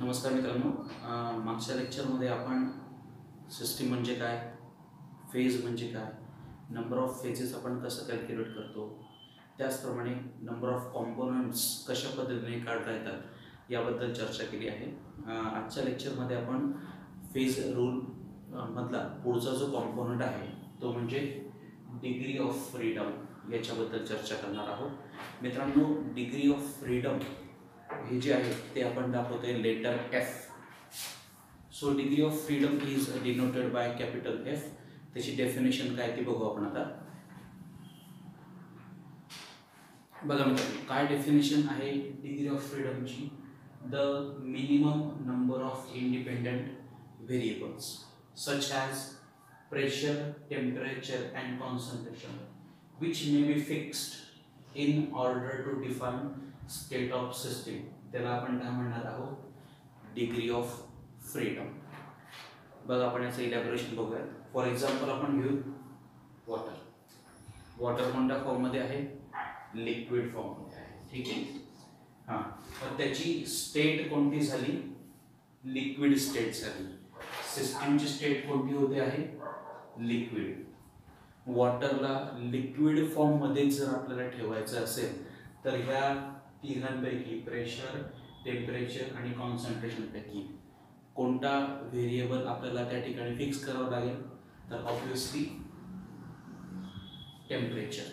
नमस्कार मित्रांनो, मागच्या लेक्चरमध्ये आपण सिस्टीम म्हणजे काय, फेज म्हणजे काय, नंबर ऑफ फेजेस आपण कसं कॅल्क्युलेट करतो, त्याचप्रमाणे नंबर ऑफ कॉम्पोनंट्स कशा पद्धतीने काढता येतात याबद्दल चर्चा केली आहे. आजच्या लेक्चरमध्ये आपण फेज रूल मधला पुढचा जो कॉम्पोनंट आहे तो म्हणजे डिग्री ऑफ फ्रीडम याच्याबद्दल चर्चा करणार आहोत. मित्रांनो, डिग्री ऑफ फ्रीडम हे जे आहे ते आपण दाखवतोय letter F. So degree of freedom is denoted by capital F. त्याची डेफिनेशन काय ते बघू आपण आता. बघा मित्रांनो, काय डेफिनेशन आहे डिग्री ऑफ फ्रीडमची. The minimum number of independent variables such as pressure, temperature and concentration which may be fixed in order to define state of system. त्याला आपण काय म्हणणार आहोत, डिग्री ऑफ फ्रीडम. बघा, आपण याचं इलॅबोरेशन बघूया. फॉर एक्झाम्पल आपण घेऊ वॉटर. वॉटर कोणत्या फॉर्ममध्ये आहे, लिक्विड फॉर्ममध्ये आहे. ठीक आहे. हां, तर त्याची स्टेट कोणती झाली, लिक्विड स्टेट झाली. सिस्टीमची स्टेट कोणती होते आहे, लिक्विड. वॉटरला लिक्विड फॉर्ममध्ये जर आपल्याला ठेवायचं असेल तर ह्या तिघांपैकी प्रेशर, टेम्परेचर आणि कॉन्सन्ट्रेशन पैकी कोणता व्हेरिएबल आपल्याला त्या ठिकाणी फिक्स करावा लागेल, तर ऑब्वियसली टेम्परेचर.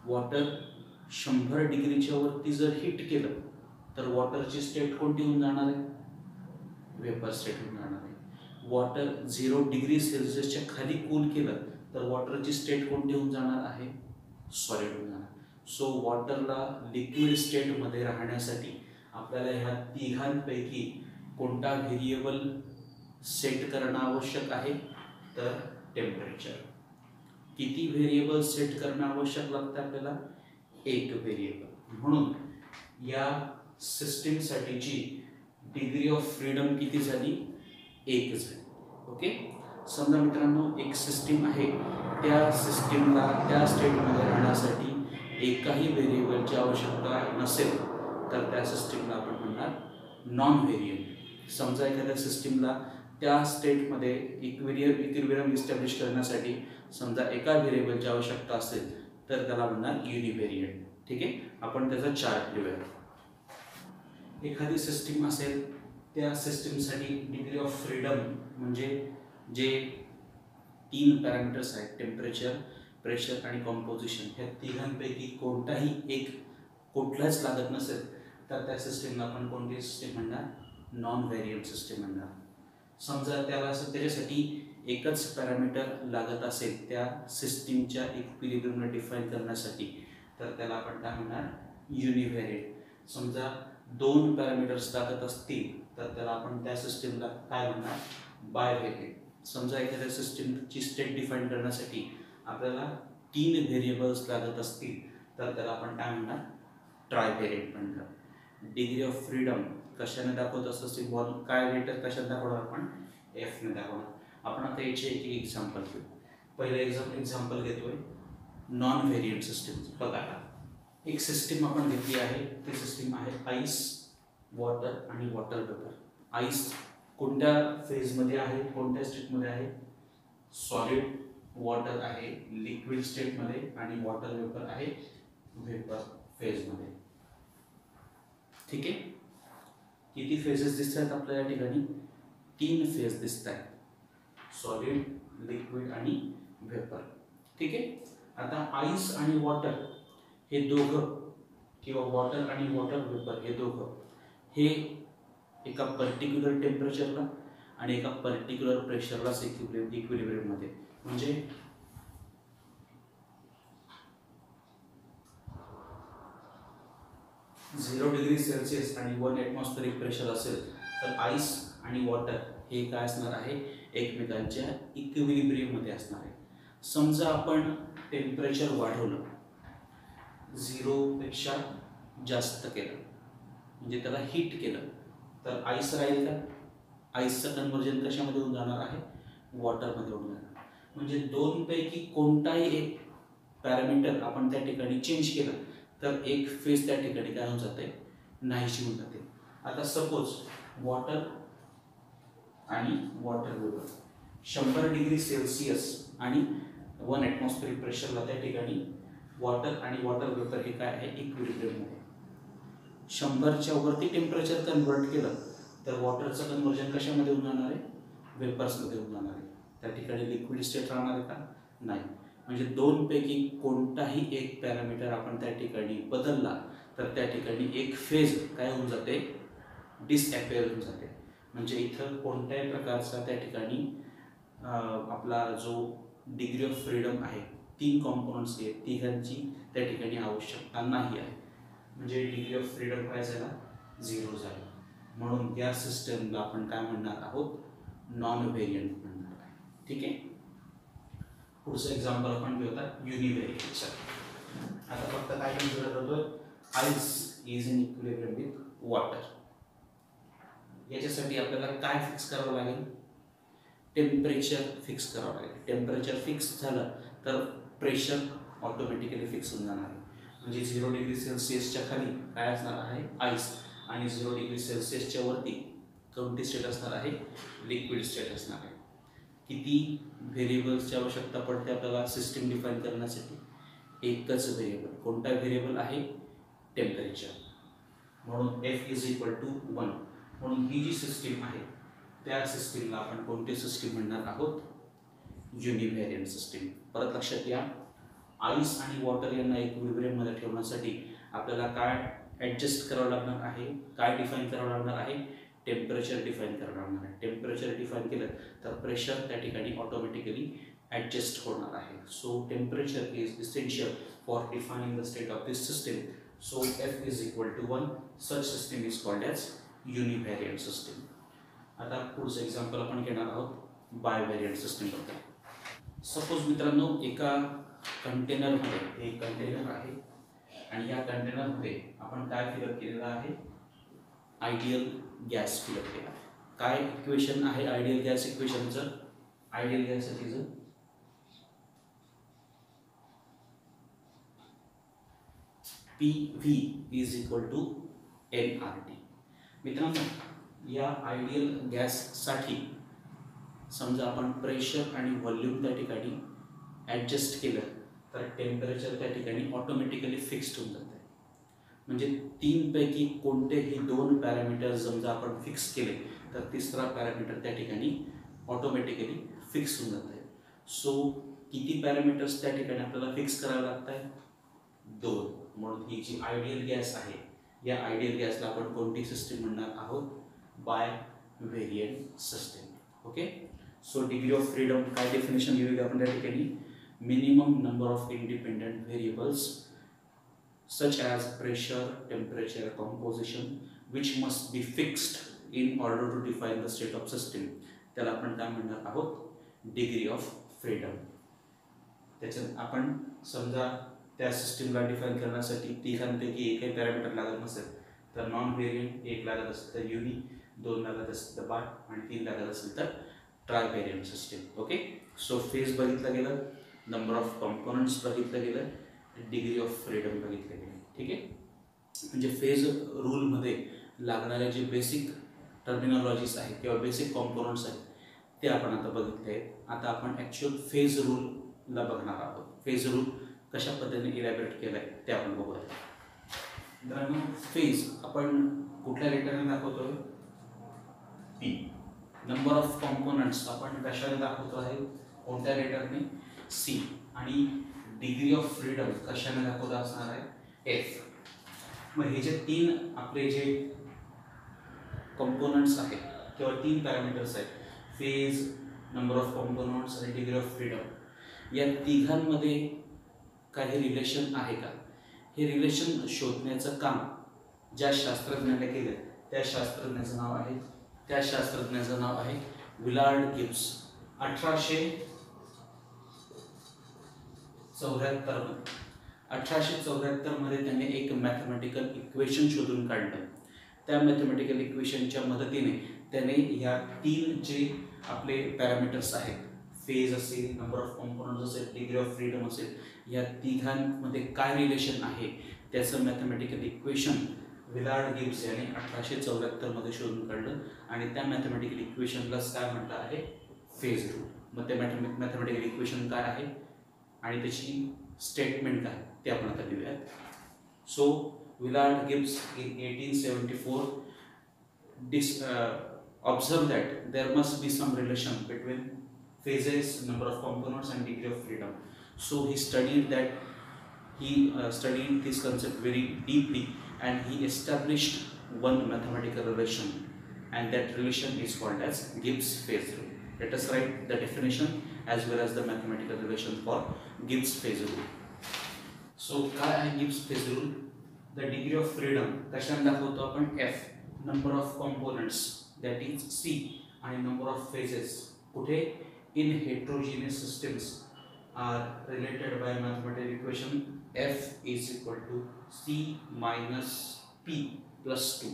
वॉटर 100 डिग्रीच्या वरती जर हीट केलं तर वॉटरची स्टेट कोणती होऊन जाणार आहे, वेपर स्टेट होऊन जाणार आहे. वॉटर 0 डिग्री सेल्सिअसच्या खाली कूल केलं तर वॉटरची स्टेट कोणती होऊन जाणार आहे, सॉलिड होऊन जाणार. सो वॉटरला लिक्विड स्टेटमध्ये राहण्यासाठी आपल्याला ह्या तिघांपैकी कोणता व्हेरिएबल सेट करणं आवश्यक आहे, तर टेम्परेचर. किती व्हेरिएबल सेट करणं आवश्यक लागतं आपल्याला, एक व्हेरिएबल. म्हणून या सिस्टीमसाठीची डिग्री ऑफ फ्रीडम किती झाली, 1 झाली. ओके. समजा मित्रांनो, एक सिस्टीम आहे, त्या सिस्टीमला त्या स्टेटमध्ये राहण्यासाठी एकाही व्हेरिएबलची आवश्यकता नसेल तर त्या सिस्टीमला आपण म्हणणार नॉन व्हेरिएबल. समजा एखाद्या सिस्टीमला त्या स्टेटमध्ये इक्विलिब्रियम इस्टॅब्लिश करण्यासाठी समजा एका व्हेरिएबलची आवश्यकता असेल तर त्याला म्हणणार युनिव्हेरिएंट. ठीक आहे. आपण त्याचा चार्ट लिहूया. एखादी सिस्टीम असेल, त्या सिस्टीमसाठी डिग्री ऑफ फ्रीडम म्हणजे जे 3 पॅरामीटर्स आहेत, टेम्परेचर, प्रेशर आणि कॉम्पोजिशन, ह्या तिघांपैकी कोणताही एक कुठलाच लागत नसेल तर त्या सिस्टीमला आपण कोणती सिस्टीम म्हणणार, नॉन व्हेरिएबल सिस्टीम म्हणणार. समजा त्याच्यासाठी एकच पॅरामीटर लागत असेल त्या सिस्टीमच्या इक्विलिब्रियमला डिफाईन करण्यासाठी तर त्याला आपण काय म्हणणार, युनिव्हेरिएंट. समजा 2 पॅरामीटर्स लागत असतील तर त्याला आपण त्या सिस्टीमला काय म्हणणार, बायव्हेरिएंट. समजा एखाद्या सिस्टीमची स्टेट डिफाईन करण्यासाठी आपल्याला 3 व्हेरिएबल्स लागत असतील तर त्याला आपण काय म्हणणार, ट्रायव्हेरिएंट म्हणणार. डिग्री ऑफ फ्रीडम कशाने दाखवत असतं, सिम्बॉल काय, लेटर कशाने दाखवणार आपण, एफने दाखवणार. आपण आता याचे एक एक्झाम्पल घेऊ. पहिलं एक्झाम्पल घेतोय नॉन व्हेरिएंट सिस्टीम. बघा, एक सिस्टीम आपण घेतली आहे, ती सिस्टीम आहे आईस, वॉटर आणि वॉटर वेपर. आईस कोणत्या फेजमध्ये आहे, कोणत्या स्टेटमध्ये आहे, सॉलिड. वॉटर आहे लिक्विड स्टेटमध्ये आणि वॉटर वेपर आहे वेपर फेजमध्ये. ठीक आहे. किती फेजेस दिसत आहेत आपल्याला या ठिकाणी, 3 फेज दिसत आहेत, सॉलिड, लिक्विड आणि वेपर. ठीक आहे. आता आईस आणि वॉटर हे दोघं किंवा वॉटर आणि वॉटर वेपर हे दोघं हे एका पर्टिक्युलर टेम्परेचरला आणि एका पर्टिक्युलर प्रेशरलाच इक्विलिब्रियममध्ये, म्हणजे 0 डिग्री सेल्सिअस आणि 1 ॲटमॉस्फेरिक प्रेशर असेल तर आईस आणि वॉटर हे काय असणार आहे, एकमेकांच्या इक्विलिब्रियममध्ये असणार आहे. समजा आपण टेम्परेचर वाढवलं, 0 पेक्षा जास्त केलं, म्हणजे त्याला हीट केलं तर आईस राहील का, आईसचं कन्व्हर्जन कशामध्ये होऊन जाणार आहे, वॉटरमध्ये होऊन जाणार. म्हणजे 2 पैकी कोणताही एक पॅरामीटर आपण त्या ठिकाणी चेंज केलं तर एक फेज त्या ठिकाणी काय होऊन जाते, नाहीशी होऊन जाते. आता सपोज वॉटर आणि वॉटर वेपर 100 डिग्री सेल्सिअस आणि 1 ॲटमॉस्फेरिक प्रेशरला त्या ठिकाणी वॉटर आणि वॉटर वेपर हे काय आहे इक्विलिब्रियममध्ये. 100च्या वरती टेम्परेचर कन्वर्ट केलं तर वॉटरचं कन्वर्जन कशामध्ये होऊन जाणार आहे, वेपर्समध्ये होऊन जाणार आहे. त्या ठिकाणी लिक्विड स्टेट राहणार आहे का, नाही. म्हणजे दोनपैकी कोणताही एक पॅरामीटर आपण त्या ठिकाणी बदलला तर त्या ठिकाणी एक फेज काय होऊन जाते, डिसअपेअर होऊन जाते. म्हणजे इथं कोणत्याही प्रकारचा त्या ठिकाणी आपला जो डिग्री ऑफ फ्रीडम आहे 3 कॉम्पोनंट्स आहेत तिघांची त्या ठिकाणी आवश्यकता नाही आहे. म्हणजे डिग्री ऑफ फ्रीडम काय झाला, 0 झाला. म्हणून या सिस्टमला आपण काय म्हणणार आहोत, नॉन व्हेरियंट म्हणणार आहे. ठीक आहे. पुढचं एक्झाम्पल आपण घेऊया युनिव्हेरियंटचं. आता फक्त काय कन्सिडर करतोय, ice is in equilibrium with water. याच्यासाठी आपल्याला काय फिक्स करावं लागेल, टेम्परेचर फिक्स करावं लागेल. टेम्परेचर फिक्स झालं तर प्रेशर ऑटोमॅटिकली फिक्स होऊन जाणार आहे. म्हणजे 0 डिग्री सेल्सिअसच्या खाली काय असणार आहे, आईस, आणि 0 डिग्री सेल्सिअसच्या वरती कोणती स्टेट असणार आहे, लिक्विड स्टेट असणार आहे. किती व्हेरिएबल्सची आवश्यकता पडते आपल्याला सिस्टीम डिफाईन करण्यासाठी, एकच व्हेरिएबल. कोणता व्हेरिएबल आहे, टेम्परेचर. म्हणून F इज इक्वल टू 1. म्हणून ही जी सिस्टीम आहे त्या सिस्टीमला आपण कोणती सिस्टीम म्हणणार आहोत, युनिव्हेरियंट सिस्टीम. परत लक्षात घ्या, आईस आणि वॉटर यांना इक्विलिब्रियममध्ये ठेवण्यासाठी आपल्याला काय ॲडजस्ट करावं लागणार आहे, काय डिफाईन करावं लागणार आहे, टेम्परेचर डिफाईन करावं लागणार आहे. टेम्परेचर डिफाईन केलं तर प्रेशर त्या ठिकाणी ऑटोमॅटिकली ॲडजस्ट होणार आहे. So temperature is essential for defining the state of this system. So F is equal to 1. Such system is called as univariant system. आता पुढचं एक्झाम्पल आपण घेणार आहोत बायव्हेरियंट सिस्टीमबद्दल. सपोज मित्रांनो, एका कंटेनरमध्ये एक कंटेनर आहे आणि या कंटेनरमध्ये आपण काय फिलअप केलेलं आहे, आयडियल गॅस फिलअप केला. काय इक्वेशन आहे आयडियल गॅस इक्वेशनचं, आयडियल गॅसचं PV is equal to nRT. मित्रांनो, या आयडियल गॅससाठी समजा आपण प्रेशर आणि व्हॉल्यूम त्या ठिकाणी ॲडजस्ट केलं तर टेम्परेचर त्या ठिकाणी ऑटोमॅटिकली फिक्स्ड होऊन जातं. म्हणजे 3 पैकी कोणतेही 2 पॅरामीटर्स समजा आपण फिक्स केले तर तिसरा पॅरामीटर त्या ठिकाणी ऑटोमॅटिकली फिक्स होऊन जात आहे. सो किती पॅरामीटर्स त्या ठिकाणी आपल्याला फिक्स करावे लागत आहे, 2. म्हणून ही जी आयडियल गॅस आहे या आयडियल गॅसला आपण कोणती सिस्टीम म्हणणार आहोत, bivariant system. Okay. So degree of freedom काय डेफिनेशन घेऊया आपण त्या ठिकाणी, minimum number of independent variables such as pressure, temperature, composition which must be fixed in order to define the state of system. त्याला आपण काय म्हणणार आहोत, डिग्री ऑफ फ्रीडम. त्याच्यात आपण समजा त्या सिस्टीमला डिफाईन करण्यासाठी तिघांपैकी एकही पॅरामीटर लागत नसेल तर नॉन व्हेरियंट, 1 लागत असेल तर युनि, 2 लागत असेल तर बाय आणि 3 लागत असेल तर try variant system. Okay. So phase बघितलं गेलं, नंबर ऑफ कॉम्पोनंट्स बघितलं गेलं, डिग्री ऑफ फ्रीडम बघितले गेले. ठीक आहे. म्हणजे फेज रूलमध्ये लागणारे जे बेसिक टर्मिनॉलॉजीज आहेत किंवा बेसिक कॉम्पोनंट्स आहेत ते आपण आता बघितले आहेत. आता आपण ॲक्च्युअल फेज रूलला बघणार आहोत. फेज रूल कशा पद्धतीने इलॅबरेट केलं आहे ते आपण बघूया. मित्रांनो, फेज आपण कुठल्या लेटरने दाखवतोय, P. नंबर ऑफ कॉम्पोनंट्स आपण कशाने दाखवतो आहे, कोणत्या लेटरने, C. आणि डिग्री ऑफ फ्रीडम कशाने दाखवत असणार आहे, F. मग हे जे 3 आपले जे कॉम्पोनंट्स आहेत किंवा 3 पॅरामीटर्स आहेत, फेज, नंबर ऑफ कॉम्पोनंट्स आणि डिग्री ऑफ फ्रीडम, या तिघांमध्ये काही रिलेशन आहे का, हे रिलेशन शोधण्याचं काम ज्या शास्त्रज्ञाने केलं त्या शास्त्रज्ञाचं नाव आहे विलार्ड गिब्स. 1874 मध्ये त्याने एक मॅथमॅटिकल इक्वेशन शोधून काढलं. त्या मॅथमॅटिकल इक्वेशनच्या मदतीने त्याने ह्या 3 जे आपले पॅरामीटर्स आहेत, फेज असेल, नंबर ऑफ कॉम्पोनंट्स असेल, डिग्री ऑफ फ्रीडम असेल, या तिघांमध्ये काय रिलेशन आहे त्याचं मॅथमॅटिकल इक्वेशन विलार्ड गिब्स याने 1874 मध्ये शोधून काढलं आणि त्या मॅथमॅटिकल इक्वेशनलाच काय म्हटलं आहे, फेज रूल. मग ते मॅथमॅटिकल इक्वेशन काय आहे आणि त्याची स्टेटमेंट काय ते आपण आता लिहूयात. So Willard Gibbs in 1874 observed that there must be some relation between phases, number of components and degree of freedom. So he studied that, studied this concept very deeply, and he established one mathematical relation, and that relation is called as Gibbs phase rule. Let us write the definition as well as the mathematical relation for Gibbs phase rule. So काय आहे Gibbs phase rule? The degree of freedom कशाने दाखवतो आपण, f, number of components that is c, आणि number of phases कुठे, in heterogeneous systems are related by mathematical equation f is equal to c minus p plus 2.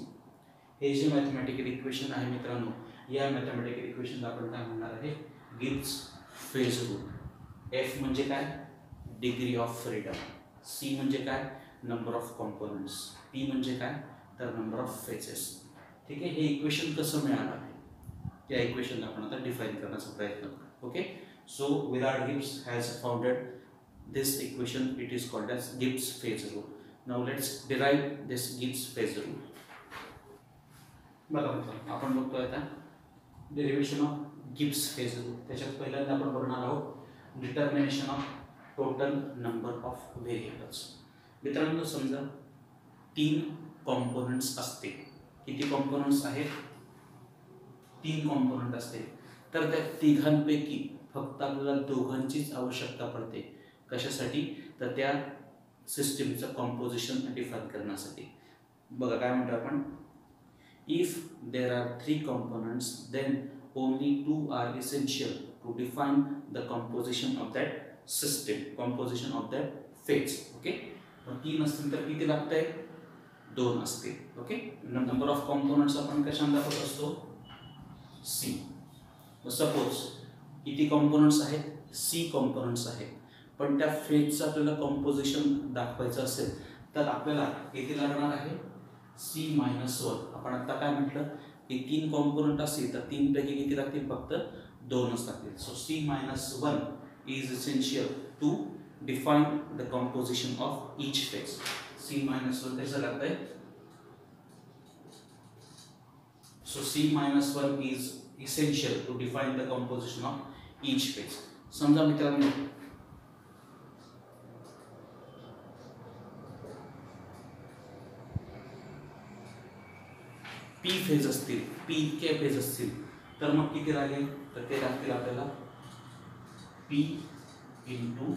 हे जे mathematical equation आहे मित्रांनो, या मॅथमॅटिकल इक्वेशनला आपण काय म्हणणार आहे, गिब्स फेज रूल. f म्हणजे काय, डिग्री ऑफ फ्रीडम, c म्हणजे काय, नंबर ऑफ कॉम्पोनंट्स, p म्हणजे काय तर नंबर ऑफ फेजेस. ठीक आहे, हे इक्वेशन कसं मिळालं आहे त्या इक्वेशनला आपण आता डिफाइन करण्याचा प्रयत्न करू. Okay, so Willard Gibbs has founded this equation, it is called as Gibbs phase rule. Now let's derive this Gibbs phase rule. बघा आपण बघतोय आता derivation of Gibbs phase rule. त्याच्यात पहिल्यांदा आपण बघणार आहोत determination of total number of variables. मित्रांनो समजा 3 कॉम्पोनंट्स असतील, किती कॉम्पोनंट्स आहेत, 3 कॉम्पोनंट असतील, तर त्या तिघांपैकी फक्त आपल्याला दोघांचीच आवश्यकता पडते. कशासाठी तर त्या सिस्टीमचं कॉम्पोजिशन डिफाइन करण्यासाठी. बघा काय म्हणतो आपण, if there are 3 components then only 2 are essential to define the composition of that system, composition of that phase. Okay, 3 असतील तर किती लागतंय, 2 असतील. ओके, नंबर ऑफ कॉम्पोनंट्स आपण कशाने दाखवत असतो, c. सपोज किती कॉम्पोनंट्स आहेत, c कॉम्पोनंट्स आहेत, पण त्या फेजचं आपल्याला कॉम्पोजिशन दाखवायचं असेल तर आपल्याला किती लागणार आहे, c minus 1. आपण आता काय म्हटलं की 3 कॉम्पोनंट असतील तर 3 पैकी किती लागतील, फक्त 2च लागतील. So c minus 1 is essential to define the composition of each phase. c minus 1 कैसा लगता है, so c minus 1 is essential to define the composition of each phase. समजा मित्रांनो p फेज असतील, p के फेज असतील तर मग किती लागेल, तर ते लागतील आपल्याला p into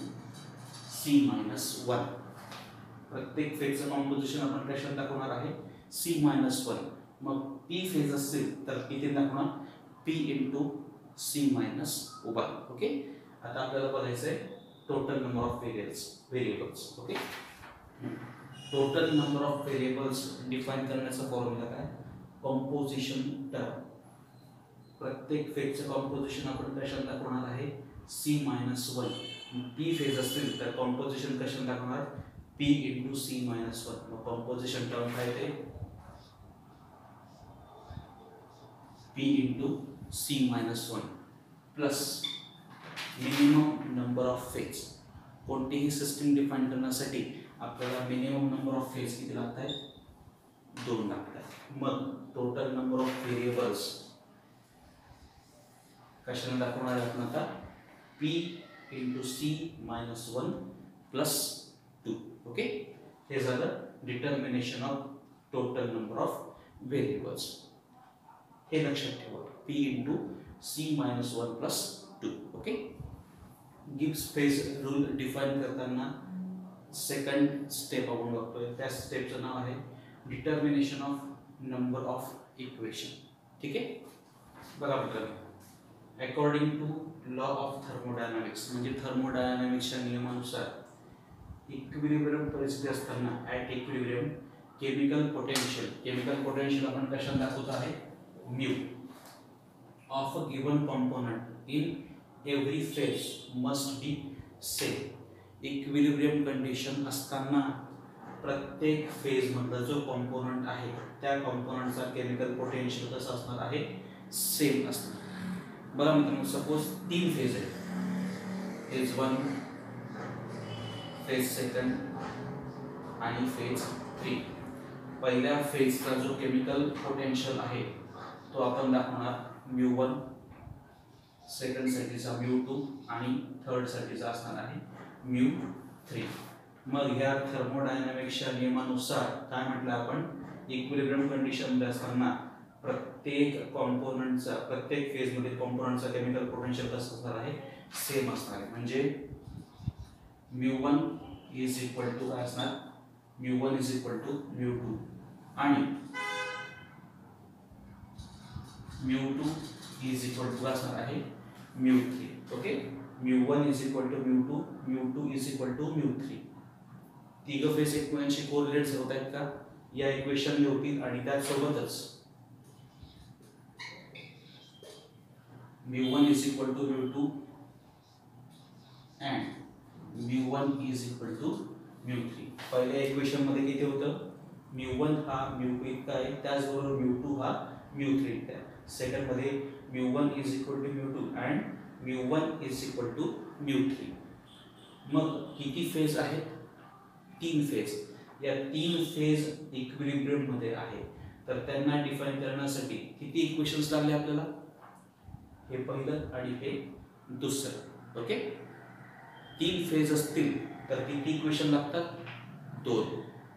c minus 1. प्रत्येक फेजचं कॉम्पोजिशन आपण कशाने दाखवणार आहे, c minus 1. मग p फेज असतील तर किती दाखवणार, p into c minus 1. Okay, आता आपल्याला बघायचं आहे total number of variables. Okay, total number of variables define करण्याचा फॉर्म्युला काय, कॉम्पोजिशन टर्म. प्रत्येक फेजचं कॉम्पोजिशन आपण कशाने दाखवणार आहे, c minus 1. p फेज असतील तर कॉम्पोजिशन कशाने दाखवणार, p into c minus 1. मग कॉम्पोजिशन टर्म काय ते p into c minus 1 plus minimum number of phase. कोणतीही सिस्टीम डिफाइन करण्यासाठी आपल्याला मिनिमम नंबर ऑफ फेज किती लागत आहेत, 2 लागत आहेत. मग टोटल नंबर ऑफ व्हेरिएबल्स कशाने दाखवणार आहे आपण आता, p into c minus 1 plus 2. Okay, हे झालं determination of total number of variables. हे लक्षात ठेवा, p into c minus 1 plus 2. Okay, Gibbs phase rule define करताना सेकंड स्टेप आपण बघतोय. त्या स्टेपचं नाव आहे determination of number of equation. ठीक आहे, बघा मित्रांनो, according to law of thermodynamics म्हणजे थर्मोडायनामिक्सच्या नियमानुसार इक्विलिब्रियम परिस्थिती असताना ॲट इक्विलिब्रियम केमिकल पोटेन्शियल आपण कशाने दाखवत आहे, mu of a given component in every phase must be same. Equilibrium condition असताना प्रत्येक फेज मधला जो कॉम्पोनंट आहे त्या कॉम्पोनंटचा केमिकल पोटेन्शियल कसं असणार आहे, सेम असणार. बघा मित्रांनो, सपोज 3 फेज आहेत, फेज 1, फेज 2 आणि फेज 3. पहिल्या फेजचा जो केमिकल पोटेन्शियल आहे तो आपण दाखवणार μ1, सेकंड साठीचा μ2 आणि थर्ड साठीचा असणार आहे μ3. मग ह्या थर्मोडायनामिक्सच्या नियमानुसार काय म्हटलं आपण, इक्विलिब्रियम कंडिशन मध्ये असताना प्रत्येक कॉम्पोनंटचा, प्रत्येक फेज मध्ये कॉम्पोनंटचा केमिकल पोटेन्शियल कसं असणार आहे, सेम असणार आहे. म्हणजे μ1 इज इक्वल टू काय असणार, μ1 इज इक्वल टू μ2 आणि μ2 इज इक्वल टू असणार आहे μ3. Okay, μ1 is equal to μ2, μ2 is equal to μ3. तिघ फेज एकमेकांशी कोरिलेट होत आहेत का, या इक्वेशन होतील. आणि त्यासोबतच μ1 is equal to μ2 and μ1 is equal to μ3. पहिल्या इक्वेशन मध्ये किती होतं, μ1 हा μ2 इतका आहे, त्याचबरोबर μ2 हा μ3 इतका आहे. सेकंड मध्ये μ1 is equal to μ2 and μ1 is equal to μ3. मग किती फेज आहेत, 3 फेज. या 3 फेज इक्विलिब्रियम मध्ये आहे, तर त्यांना डिफाइन करण्यासाठी किती इक्वेशन्स लागले आपल्याला, हे पहिलं आणि हे दुसरं. ओके, 3 फेज असतील तर किती इक्वेशन लागतात, 2.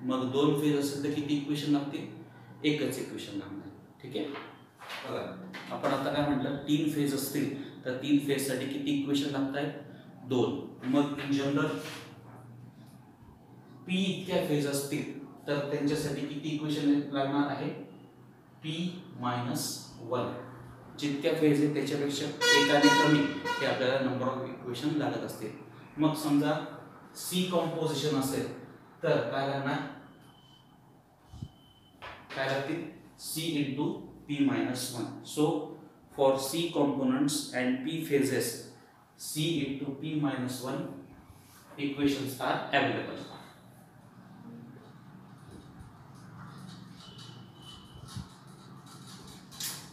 मग 2 फेज असेल तर किती इक्वेशन लागतील, एकच इक्वेशन लागणार. ठीक आहे, बघा आपण आता काय म्हटलं, 3 फेज असतील तर 3 फेज साठी किती इक्वेशन लागतात, 2. मग इन जनरल p इतक्या फेज असतील तर त्यांच्यासाठी किती इक्वेशन लागणार आहे, p-1. जितक्या फेज आहे त्याच्यापेक्षा एकाने कमी हे आपल्याला नंबर ऑफ इक्वेशन लागत असतील. मग समजा C कॉम्पोजिशन असेल तर काय लागणार, काय लागतील, C into p-1. So for C components and p phases, C into p-1 equations are available.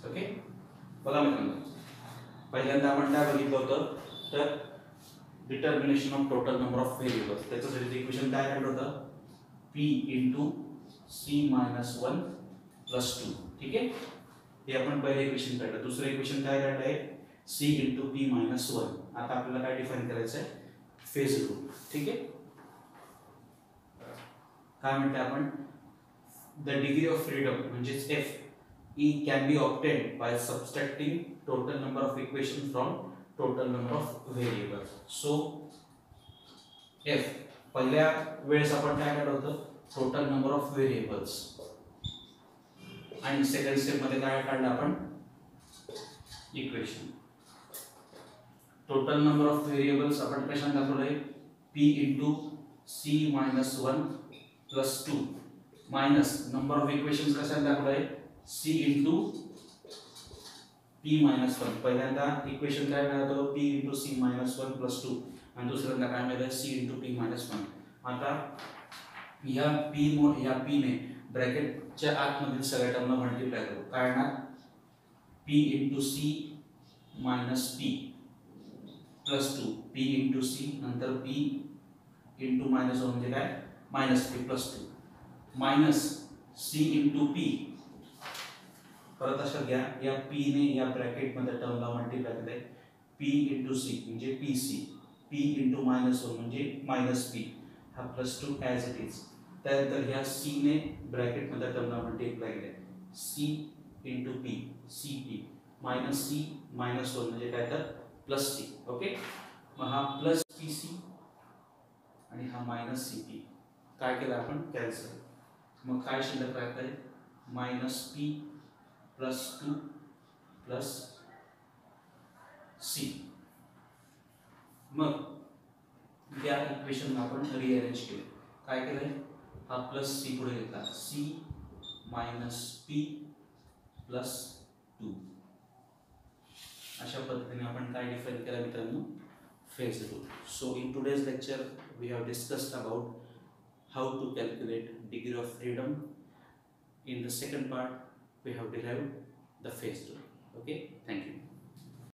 Okay, बघा मित्रांनो, पहिल्यांदा आपण काय बघितलं होतं, तर determination of total number of variables. त्याच्यासाठी इक्वेशन काय काढलं होतं, p into c-1 plus 2. ठीक आहे, हे आपण पहिले इक्वेशन काढलं. दुसरं इक्वेशन काय काढलं आहे, c into p-1. आता आपल्याला काय डिफाइन करायचं आहे, फेज रूल. ठीक आहे, काय म्हणते आपण, द डिग्री ऑफ फ्रीडम म्हणजेच f E can be obtained by subtracting total number of equations from total number of variables. So f पहिल्या वेळेस आपण काय काढलं होतं, टोटल नंबर ऑफ व्हेरिएबल्स. आणि सेकंड स्टेप मध्ये काय काढलं आपण, equation. Total number of variables आपण कशाने दाखवलंय, p into c-1 plus 2 minus number of equations कशाने दाखवलंय, c into p-1. पहिल्यांदा इक्वेशन काय मिळालं, p into c-1 plus 2 आणि दुसऱ्यांदा काय मिळालं, c into p-1. आता या p ने ब्रॅकेटच्या आतमधील सगळ्या टर्मला मल्टिप्लाय करू. काय येणार, p into c minus p plus 2, p into c नंतर p into -1 म्हणजे काय, -p plus 2 minus c into p. परत अशा घ्या, या p ने या ब्रॅकेट मध्ये टर्मला मल्टिप्लाय केलंय, p into c म्हणजे pc, p into -1 म्हणजे -p, हा +2 ॲज इट इज. त्यानंतर ह्या c ने ब्रॅकेट मध्ये टर्मला मल्टिप्लाय केलंय, c into p, cp -c -1 म्हणजे काय, तर +c. ओके, मग हा +pc आणि हा -cp काय केलं आपण, कॅन्सल. मग काय शिल्लक राहत आहे, -p plus 2 plus c. मग या इक्वेशन आपण रिअरेंज केले. काय केलंय, हा प्लस c पुढे घेतला, c minus p plus 2. अशा पद्धतीने आपण काय डिफाइन केलं मित्रांनो, phase rule. So in today's lecture we have discussed about how to calculate degree of freedom. In the second part, we have derived the phase rule. Okay, thank you.